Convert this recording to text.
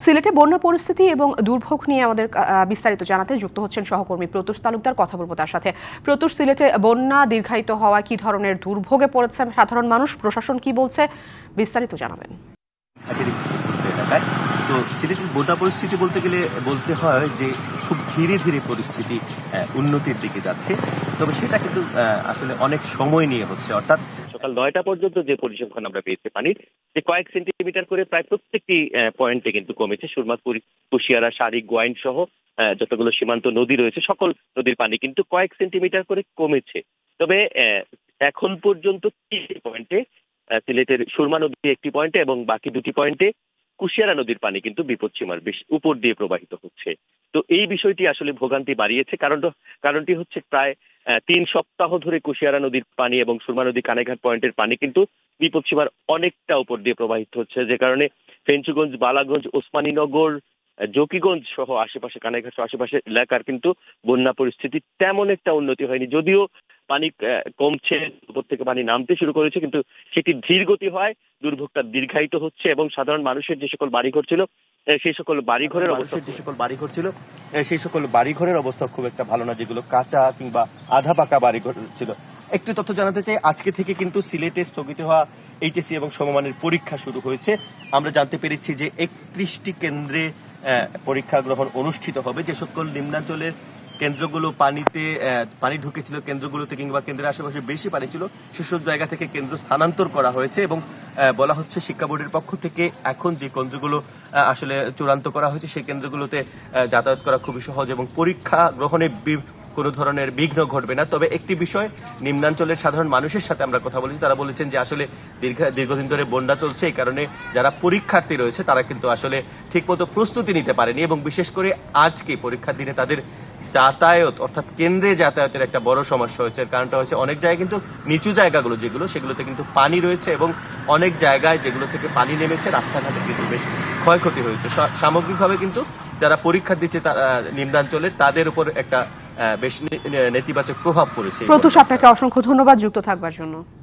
সিলেটে বন্যা পরিস্থিতি এবং দুর্ভোগ নিয়ে আমাদের বিস্তারিত জানাতে যুক্ত হচ্ছেন সহকর্মী প্রত্যুষ তালুকদার। কথা বলবো তার সাথে। প্রত্যুষ, সিলেটে বন্যা দীর্ঘায়িত হওয়া কি ধরনের দুর্ভোগে পড়েছেন সাধারণ মানুষ, প্রশাসন কি বলছে, বিস্তারিত জানাবেন। তো সিলেটের বন্যা পরিস্থিতি বলতে গেলে বলতে হয় যে খুব ধীরে ধীরে পরিস্থিতি উন্নতির দিকে যাচ্ছে, তবে সেটা কিন্তু আসলে অনেক সময় নিয়ে হচ্ছে। অর্থাৎ সকাল 9টা পর্যন্ত যে পরিসংখ্যান আমরা পেয়েছি পানির, যে কয়েক সেন্টিমিটার করে প্রায় প্রত্যেকটি পয়েন্টে কিন্তু কমেছে। সুরমাপুর, কুশিয়ারা, শারীক, গোয়াইন সহ যতগুলো সীমান্ত নদী রয়েছে সকল নদীর পানি কিন্তু কয়েক সেন্টিমিটার করে কমেছে। তবে এখন পর্যন্ত 3 পয়েন্টে, সিলেটের সুরমা নদী একটি পয়েন্টে এবং বাকি 2টি পয়েন্টে কুশিয়ারা নদীর পানি কিন্তু বিপদসীমার উপর দিয়ে প্রবাহিত হচ্ছে। তো এই বিষয়টি আসলে ভোগান্তি বাড়িয়েছে। কারণটি হচ্ছে প্রায় 3 সপ্তাহ ধরে কুশিয়ারা নদীর পানি এবং সুরমা নদী কানেঘাট পয়েন্টের পানি কিন্তু বিপদসীমার অনেকটা উপর দিয়ে প্রবাহিত হচ্ছে, যে কারণে ফেঞ্চুগঞ্জ, বালাগঞ্জ, ওসমানীনগর, জকিগঞ্জ সহ আশেপাশে, কানেঘাট সহ আশেপাশে এলাকার কিন্তু বন্যা পরিস্থিতি তেমন একটা উন্নতি হয়নি। যদিও পানি কমছে, উপর থেকে পানি নামতে শুরু করেছে, কিন্তু সেটি ধীর গতি হয়, দুর্ভোগটা দীর্ঘায়িত হচ্ছে এবং সাধারণ মানুষের যে সকল বাড়িঘর ছিল সেই সকল বাড়িঘরের অবস্থা খুব একটা ভালো না, যেগুলো কাঁচা কিংবা আধা পাকা বাড়িঘর ছিল। একটু তথ্য জানাতে চাই, আজকে থেকে কিন্তু সিলেটে স্থগিত হওয়া এইচএসসি এবং সমমানের পরীক্ষা শুরু হয়েছে। আমরা জানতে পেরেছি যে 31টি কেন্দ্রে পরীক্ষা গ্রহণ অনুষ্ঠিত হবে। যে সকল নিম্নাঞ্চলের কেন্দ্রগুলো পানি ঢুকেছিল, কেন্দ্রগুলোতে কিংবা কেন্দ্রের আশেপাশে বেশি পানি ছিল, সেসব জায়গা থেকে কেন্দ্র স্থানান্তর করা হয়েছে এবং বলা হচ্ছে শিক্ষা বোর্ডের পক্ষ থেকে এখন যে কেন্দ্রগুলো আসলে চূড়ান্ত করা হয়েছে সেই কেন্দ্রগুলোতে যাতায়াত করা খুবই সহজ এবং পরীক্ষা গ্রহণে কোনো ধরনের বিঘ্ন ঘটবে না। তবে একটি বিষয়, নিম্নাঞ্চলের সাধারণ মানুষের সাথে আমরা কথা বলেছি, তারা বলেছেন যে আসলে দীর্ঘদিন ধরে বন্যা চলছে, এই কারণে যারা পরীক্ষার্থী রয়েছে তারা কিন্তু আসলে ঠিকমতো প্রস্তুতি নিতে পারেনি এবং বিশেষ করে আজকে পরীক্ষার দিনে তাদের যাতায়াত অর্থাৎ কেন্দ্রে যাতায়াতের একটা বড় সমস্যা হয়েছে। এর কারণটা হচ্ছে অনেক জায়গায় কিন্তু নিচু জায়গাগুলো সেগুলোতে কিন্তু পানি রয়েছে এবং অনেক জায়গায় যেগুলো থেকে পানি নেমেছে রাস্তাঘাটে কিন্তু বেশ ক্ষয়ক্ষতি হয়েছে। সামগ্রিকভাবে কিন্তু যারা পরীক্ষা দিচ্ছে নিম্নাঞ্চলের, তাদের উপর একটা বেশ নেতিবাচক প্রভাব পড়েছে। প্রত্যুষ, আপনাকে অসংখ্য ধন্যবাদ যুক্ত থাকবার জন্য।